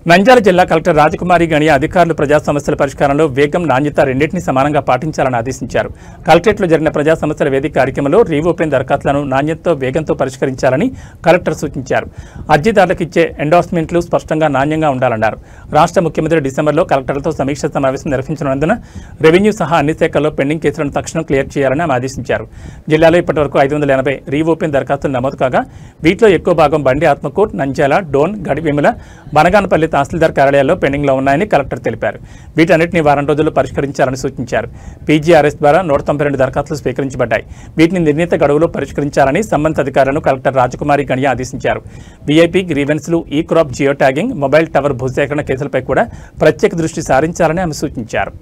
నంద్యాల జిల్లా కలెక్టర్ రాజకుమారి గణియ అధికారులు ప్రజా సమస్యల పరిష్కారంలో వేగం, నాణ్యత రెండింటినీ సమానంగా పాటించాలని ఆదేశించారు. కలెక్టరేట్లో జరిగిన ప్రజా సమస్యల వేదిక కార్యక్రమంలో రీఓపెన్ దరఖాస్తులను నాణ్యతతో, వేగంతో పరిష్కరించాలని కలెక్టర్ సూచించారు. అర్జీదారులకు ఇచ్చే ఎండార్స్మెంట్లు స్పష్టంగా, నాణ్యంగా ఉండాలన్నారు. రాష్ట్ర ముఖ్యమంత్రి డిసెంబర్లో కలెక్టర్లతో సమీక్ష సమావేశం నిర్వహించనున్నందున రెవెన్యూ సహా అన్ని శాఖల్లో పెండింగ్ కేసులను తక్షణం క్లియర్ చేయాలని ఆమె ఆదేశించారు. జిల్లాలో ఇప్పటివరకు 580 రీఓపెన్ దరఖాస్తులు నమోదు కాగా వీటిలో ఎక్కువ భాగం బండి ఆత్మకూర్, నంద్యాల, డోన్, గడివిమల, బనగానపల్లి తహసీల్దార్ కార్యాలయాల్లో పెండింగ్లో ఉన్నాయని కలెక్టర్ తెలిపారు. వీటన్నిటిని వారం రోజుల్లో పరిష్కరించాలని సూచించారు. పీజీఆర్ఎస్ ద్వారా 192 దరఖాస్తులు స్వీకరించబడ్డాయి. వీటిని నిర్ణీత గడువులో పరిష్కరించాలని సంబంధిత అధికారులను కలెక్టర్ రాజకుమారి గణియ ఆదేశించారు. వీఐపీ గ్రీవెన్స్లు, ఈ crop geo tagging, mobile tower భూసేకరణ కేసులపై కూడా ప్రత్యేక దృష్టి సారించాలని ఆమె సూచించారు.